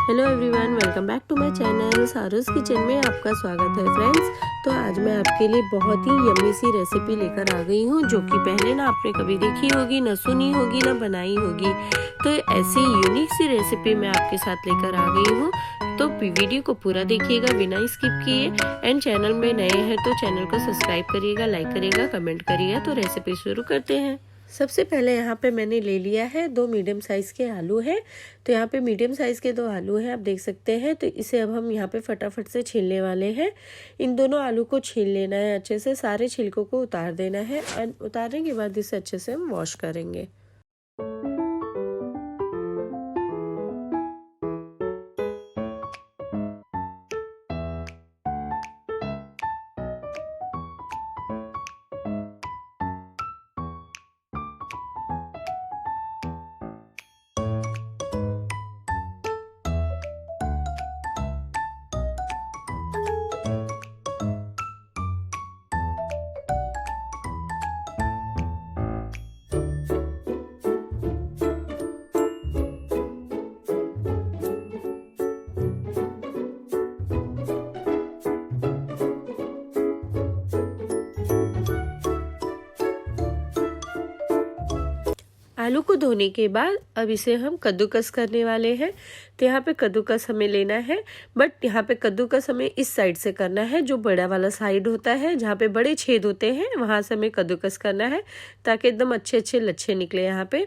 Hello everyone, welcome back to my channel सारूस kitchen में आपका स्वागत है फ्रेंड्स। तो आज मैं आपके लिए बहुत ही यम्मी सी रेसिपी लेकर आ गई हूँ, जो कि पहले ना आपने कभी देखी होगी, ना सुनी होगी, ना बनाई होगी। तो ऐसी यूनिक सी रेसिपी मैं आपके साथ लेकर आ गई हूँ। तो वीडियो को पूरा देखिएगा बिना स्किप किए। एंड चैनल में नए हैं तो चैनल को सब्सक्राइब करिएगा, लाइक करिएगा, कमेंट करिएगा। तो रेसिपी शुरू करते हैं। सबसे पहले यहाँ पे मैंने ले लिया है 2 मीडियम साइज़ के आलू हैं। तो यहाँ पे मीडियम साइज़ के 2 आलू हैं, आप देख सकते हैं। तो इसे अब हम यहाँ पे फटाफट से छीलने वाले हैं। इन दोनों आलू को छील लेना है अच्छे से, सारे छिलकों को उतार देना है। और उतारने के बाद इसे अच्छे से हम वॉश करेंगे। आलू को धोने के बाद अब इसे हम कद्दूकस करने वाले हैं। तो यहाँ पे कद्दूकस हमें लेना है, बट यहाँ पे कद्दूकस हमें इस साइड से करना है, जो बड़ा वाला साइड होता है, जहाँ पे बड़े छेद होते हैं, वहाँ से हमें कद्दूकस करना है, ताकि एकदम अच्छे अच्छे लच्छे निकले यहाँ पे।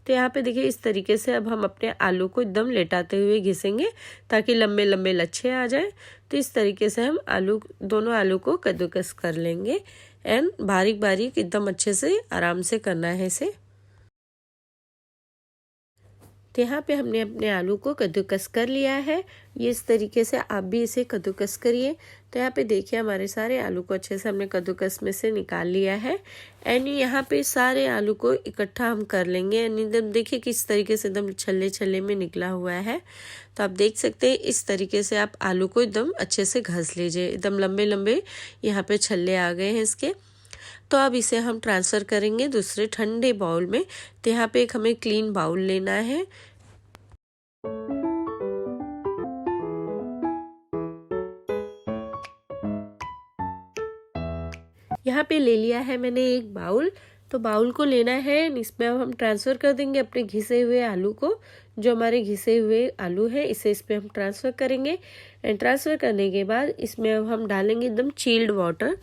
तो यहाँ पे देखिए, इस तरीके से अब हम अपने आलू को एकदम लेटाते हुए घिसेंगे, ताकि लंबे लंबे लच्छे आ जाए। तो इस तरीके से हम दोनों आलू को कद्दूकस कर लेंगे। एंड बारीक बारीक एकदम अच्छे से आराम से करना है इसे। तो यहाँ पे हमने अपने आलू को कद्दूकस कर लिया है। ये इस तरीके से आप भी इसे कद्दूकस करिए। तो यहाँ पे देखिए, हमारे सारे आलू को अच्छे से हमने कद्दूकस में से निकाल लिया है। एंड यहाँ पे सारे आलू को इकट्ठा हम कर लेंगे। एंड एकदम देखिए किस तरीके से एकदम छल्ले छल्ले में निकला हुआ है। तो आप देख सकते हैं, इस तरीके से आप आलू को एकदम अच्छे से घस लीजिए। एकदम लंबे लंबे यहाँ पे छल्ले आ गए हैं इसके। तो अब इसे हम ट्रांसफ़र करेंगे दूसरे ठंडे बाउल में। तो यहाँ पे एक हमें क्लीन बाउल लेना है। यहाँ पे ले लिया है मैंने एक बाउल। तो बाउल को लेना है, इसमें अब हम ट्रांसफ़र कर देंगे अपने घिसे हुए आलू को। जो हमारे घिसे हुए आलू है, इसे इस पे हम ट्रांसफ़र करेंगे। एंड ट्रांसफ़र करने के बाद इसमें अब हम डालेंगे एकदम चिल्ड वाटर।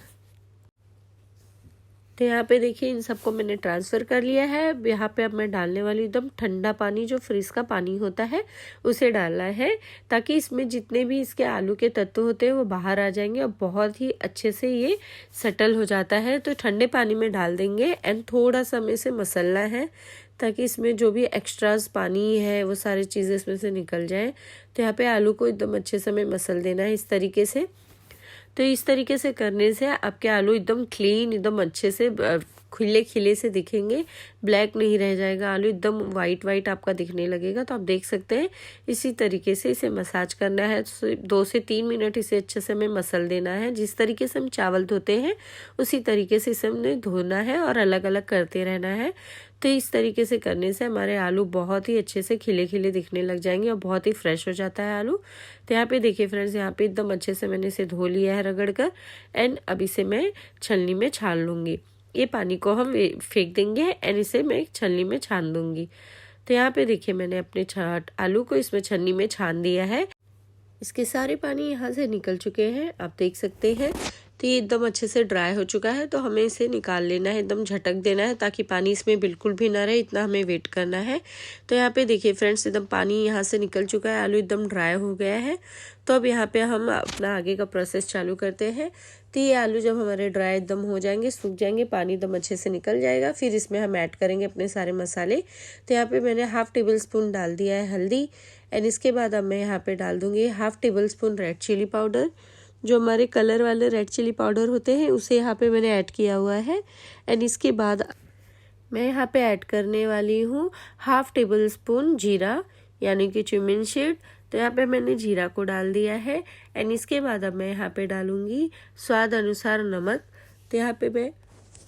तो यहाँ पे देखिए, इन सबको मैंने ट्रांसफ़र कर लिया है। अब यहाँ पे अब मैं डालने वाली एकदम ठंडा पानी, जो फ्रिज का पानी होता है, उसे डालना है, ताकि इसमें जितने भी इसके आलू के तत्व होते हैं वो बाहर आ जाएंगे और बहुत ही अच्छे से ये सेटल हो जाता है। तो ठंडे पानी में डाल देंगे। एंड थोड़ा सा हमें इसे मसलना है, ताकि इसमें जो भी एक्स्ट्राज पानी है वो सारी चीज़ें इसमें से निकल जाए। तो यहाँ पे आलू को एकदम अच्छे से हमें मसल देना है इस तरीके से। तो इस तरीके से करने से आपके आलू एकदम क्लीन, एकदम अच्छे से खिले खिले से दिखेंगे। ब्लैक नहीं रह जाएगा आलू, एकदम वाइट वाइट आपका दिखने लगेगा। तो आप देख सकते हैं, इसी तरीके से इसे मसाज करना है। 2 से 3 मिनट इसे अच्छे से हमें मसल देना है। जिस तरीके से हम चावल धोते हैं, उसी तरीके से इसे हमने धोना है और अलग अलग करते रहना है। तो इस तरीके से करने से हमारे आलू बहुत ही अच्छे से खिले खिले दिखने लग जाएंगे और बहुत ही फ्रेश हो जाता है आलू। तो यहाँ पे देखिए फ्रेंड्स, यहाँ पे एकदम अच्छे से मैंने इसे धो लिया है रगड़ कर। एंड अब इसे मैं छलनी में छान लूँगी। ये पानी को हम फेंक देंगे एंड इसे मैं छलनी में छान दूँगी। तो यहाँ पे देखिए, मैंने अपने आलू को इसमें छलनी में छान दिया है। इसके सारे पानी यहाँ से निकल चुके हैं, आप देख सकते हैं। तो ये एकदम अच्छे से ड्राई हो चुका है। तो हमें इसे निकाल लेना है, एकदम झटक देना है, ताकि पानी इसमें बिल्कुल भी ना रहे, इतना हमें वेट करना है। तो यहाँ पे देखिए फ्रेंड्स, एकदम पानी यहाँ से निकल चुका है, आलू एकदम ड्राई हो गया है। तो अब यहाँ पे हम अपना आगे का प्रोसेस चालू करते हैं। तो ये आलू जब हमारे ड्राई एकदम हो जाएंगे, सूख जाएंगे, पानी एकदम अच्छे से निकल जाएगा, फिर इसमें हम ऐड करेंगे अपने सारे मसाले। तो यहाँ पे मैंने ½ टेबल स्पून डाल दिया है हल्दी। एंड इसके बाद अब मैं यहाँ पे डाल दूँगी ½ tablespoon red chilli powder. जो हमारे कलर वाले रेड चिली पाउडर होते हैं, उसे यहाँ पे मैंने ऐड किया हुआ है। एंड इसके बाद मैं यहाँ पे ऐड करने वाली हूँ ½ टेबल स्पून जीरा, यानी कि क्यूमिन सीड। तो यहाँ पे मैंने जीरा को डाल दिया है। एंड इसके बाद अब मैं यहाँ पे डालूँगी स्वाद अनुसार नमक। तो यहाँ पे मैं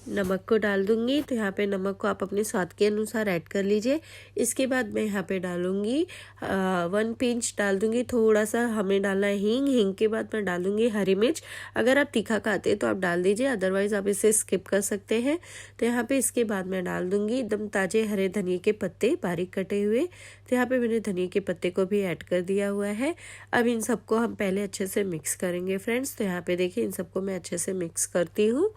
नमक को डाल दूंगी। तो यहाँ पे नमक को आप अपने स्वाद के अनुसार ऐड कर लीजिए। इसके बाद मैं यहाँ पे डालूंगी 1 पिंच डाल दूंगी, थोड़ा सा हमें डालना है हींग। हींग के बाद मैं डालूंगी हरी मिर्च। अगर आप तीखा खाते हैं तो आप डाल दीजिए, अदरवाइज आप इसे स्किप कर सकते हैं। तो यहाँ पे इसके बाद मैं डाल दूंगी एकदम ताजे हरे धनिए के पत्ते बारीक कटे हुए। तो यहाँ पे मैंने धनिए के पत्ते को भी ऐड कर दिया हुआ है। अब इन सबको हम पहले अच्छे से मिक्स करेंगे फ्रेंड्स। तो यहाँ पे देखिए इन सबको मैं अच्छे से मिक्स करती हूँ।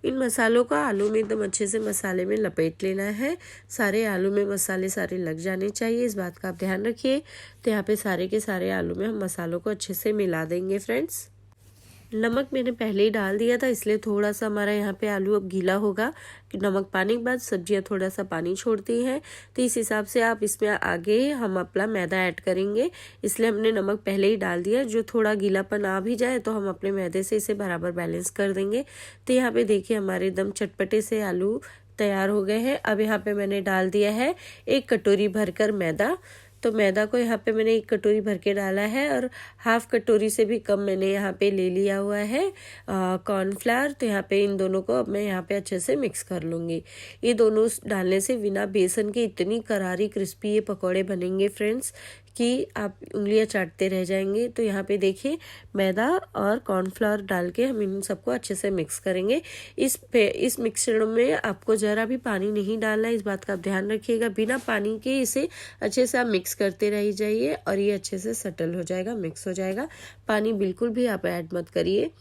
इन मसालों का आलू में एकदम अच्छे से मसाले में लपेट लेना है। सारे आलू में मसाले सारे लग जाने चाहिए, इस बात का आप ध्यान रखिए। तो यहाँ पे सारे के सारे आलू में हम मसालों को अच्छे से मिला देंगे फ्रेंड्स। नमक मैंने पहले ही डाल दिया था, इसलिए थोड़ा सा हमारा यहाँ पे आलू अब गीला होगा। नमक पाने के बाद सब्जियाँ थोड़ा सा पानी छोड़ती हैं, तो इस हिसाब से आप इसमें आगे हम अपना मैदा ऐड करेंगे, इसलिए हमने नमक पहले ही डाल दिया। जो थोड़ा गीलापन आ भी जाए तो हम अपने मैदे से इसे बराबर बैलेंस कर देंगे। तो यहाँ पे देखिए हमारे एकदम चटपटे से आलू तैयार हो गए हैं। अब यहाँ पे मैंने डाल दिया है 1 कटोरी भरकर मैदा। तो मैदा को यहाँ पे मैंने 1 कटोरी भर के डाला है और हाफ कटोरी से भी कम मैंने यहाँ पे ले लिया हुआ है कॉर्नफ्लावर। तो यहाँ पे इन दोनों को अब मैं यहाँ पे अच्छे से मिक्स कर लूँगी। ये दोनों डालने से बिना बेसन के इतनी करारी क्रिस्पी ये पकौड़े बनेंगे फ्रेंड्स कि आप उंगलियां चाटते रह जाएंगे। तो यहाँ पे देखिए मैदा और कॉर्नफ्लावर डाल के हम इन सबको अच्छे से मिक्स करेंगे। इस मिक्सचर में आपको ज़रा भी पानी नहीं डालना है, इस बात का आप ध्यान रखिएगा। बिना पानी के इसे अच्छे से आप मिक्स करते रह जाइए और ये अच्छे से सेटल हो जाएगा, मिक्स हो जाएगा। पानी बिल्कुल भी आप ऐड मत करिए।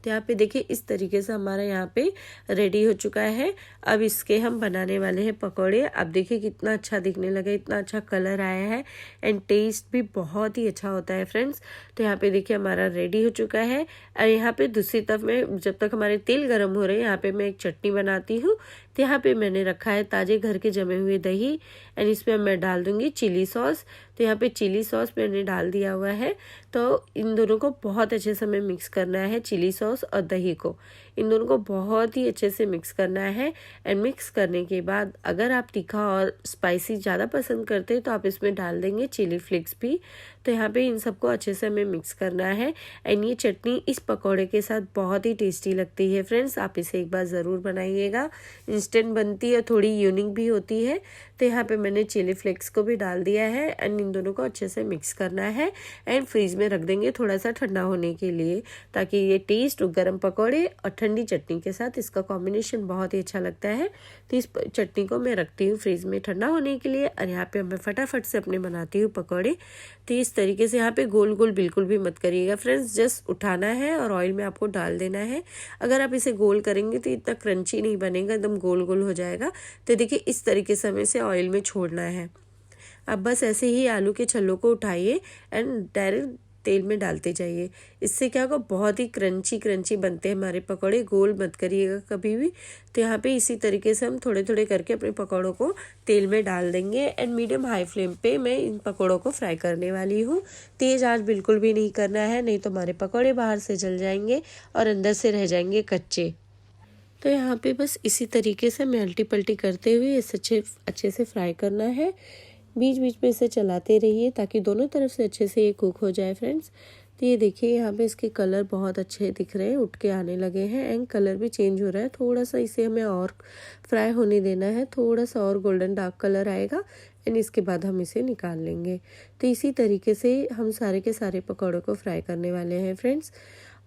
तो यहाँ पे देखिए इस तरीके से हमारा यहाँ पे रेडी हो चुका है। अब इसके हम बनाने वाले हैं पकौड़े। अब देखिए कितना अच्छा दिखने लगा, इतना अच्छा कलर आया है एंड टेस्ट भी बहुत ही अच्छा होता है फ्रेंड्स। तो यहाँ पे देखिए हमारा रेडी हो चुका है। और यहाँ पे दूसरी तरफ में जब तक हमारे तेल गर्म हो रहे हैं, यहाँ पे मैं एक चटनी बनाती हूँ। तो यहाँ पे मैंने रखा है ताजे घर के जमे हुए दही एंड इसमें मैं डाल दूंगी चिली सॉस। तो यहाँ पे चिली सॉस मैंने डाल दिया हुआ है। तो इन दोनों को बहुत अच्छे से हमें मिक्स करना है, चिली सॉस और दही को इन दोनों को बहुत ही अच्छे से मिक्स करना है। एंड मिक्स करने के बाद अगर आप तीखा और स्पाइसी ज़्यादा पसंद करते हैं तो आप इसमें डाल देंगे चिली फ्लेक्स भी। तो यहाँ पे इन सबको अच्छे से हमें मिक्स करना है। एंड ये चटनी इस पकौड़े के साथ बहुत ही टेस्टी लगती है फ्रेंड्स, आप इसे एक बार ज़रूर बनाइएगा। इंस्टेंट बनती है, थोड़ी यूनिक भी होती है। तो यहाँ पे मैंने चिली फ्लेक्स को भी डाल दिया है एंड इन दोनों को अच्छे से मिक्स करना है एंड फ्रीज में रख देंगे थोड़ा सा ठंडा होने के लिए, ताकि ये टेस्ट गर्म पकौड़े और ठंडी चटनी के साथ इसका कॉम्बिनेशन बहुत ही अच्छा लगता है। तो इस चटनी को मैं रखती हूँ फ्रीज में ठंडा होने के लिए और यहाँ पे मैं फटाफट से अपने बनाती हूँ पकौड़े। तो इस तरीके से यहाँ पे गोल गोल बिल्कुल भी मत करिएगा फ्रेंड्स, जस्ट उठाना है और ऑयल में आपको डाल देना है। अगर आप इसे गोल करेंगे तो इतना क्रंची नहीं बनेगा, एकदम गोल गोल हो जाएगा। तो देखिए इस तरीके से हमें इसे ऑयल में छोड़ना है। अब बस ऐसे ही आलू के छल्लों को उठाइए एंड डायरेक्ट तेल में डालते जाइए। इससे क्या होगा, बहुत ही क्रंची क्रंची बनते हैं हमारे पकौड़े, गोल मत करिएगा कभी भी। तो यहाँ पे इसी तरीके से हम थोड़े थोड़े करके अपने पकौड़ों को तेल में डाल देंगे एंड मीडियम हाई फ्लेम पे मैं इन पकौड़ों को फ्राई करने वाली हूँ। तेज़ आंच बिल्कुल भी नहीं करना है, नहीं तो हमारे पकौड़े बाहर से जल जाएंगे और अंदर से रह जाएंगे कच्चे। तो यहाँ पे बस इसी तरीके से मैं अल्टी पल्टी करते हुए इसे अच्छे से फ्राई करना है। बीच बीच में इसे चलाते रहिए ताकि दोनों तरफ से अच्छे से ये कुक हो जाए फ्रेंड्स। तो ये देखिए यहाँ पे इसके कलर बहुत अच्छे दिख रहे हैं, उठ के आने लगे हैं एंड कलर भी चेंज हो रहा है। थोड़ा सा इसे हमें और फ्राई होने देना है, थोड़ा सा और गोल्डन डार्क कलर आएगा एंड इसके बाद हम इसे निकाल लेंगे। तो इसी तरीके से हम सारे के सारे पकौड़ों को फ्राई करने वाले हैं फ्रेंड्स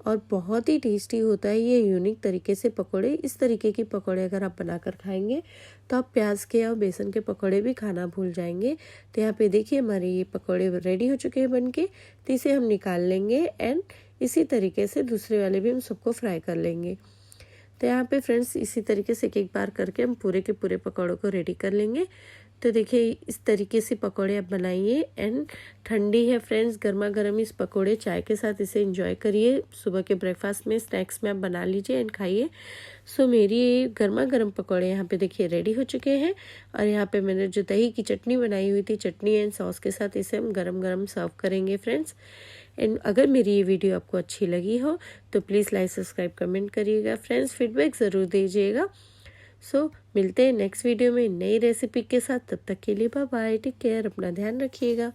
और बहुत ही टेस्टी होता है ये यूनिक तरीके से पकौड़े। इस तरीके की पकौड़े अगर आप बनाकर खाएंगे तो आप प्याज के और बेसन के पकौड़े भी खाना भूल जाएंगे। तो यहाँ पे देखिए हमारे ये पकौड़े रेडी हो चुके हैं बनके। तो इसे हम निकाल लेंगे एंड इसी तरीके से दूसरे वाले भी हम सबको फ्राई कर लेंगे। तो यहाँ पे फ्रेंड्स इसी तरीके से एक एक बार करके हम पूरे के पूरे पकौड़ों को रेडी कर लेंगे। तो देखिए इस तरीके से पकौड़े आप बनाइए एंड ठंडी है फ्रेंड्स, गर्मा गर्म इस पकौड़े चाय के साथ इसे एंजॉय करिए। सुबह के ब्रेकफास्ट में स्नैक्स में आप बना लीजिए एंड खाइए। सो मेरी गर्मा गर्म पकौड़े यहाँ पे देखिए रेडी हो चुके हैं और यहाँ पे मैंने जो दही की चटनी बनाई हुई थी, चटनी एंड सॉस के साथ इसे हम गरम गरम सर्व करेंगे फ्रेंड्स। एंड अगर मेरी ये वीडियो आपको अच्छी लगी हो तो प्लीज़ लाइक सब्सक्राइब कमेंट करिएगा फ्रेंड्स, फीडबैक ज़रूर दीजिएगा। सो मिलते हैं नेक्स्ट वीडियो में नई रेसिपी के साथ, तब तक के लिए बाय बाय, टेक केयर, अपना ध्यान रखिएगा।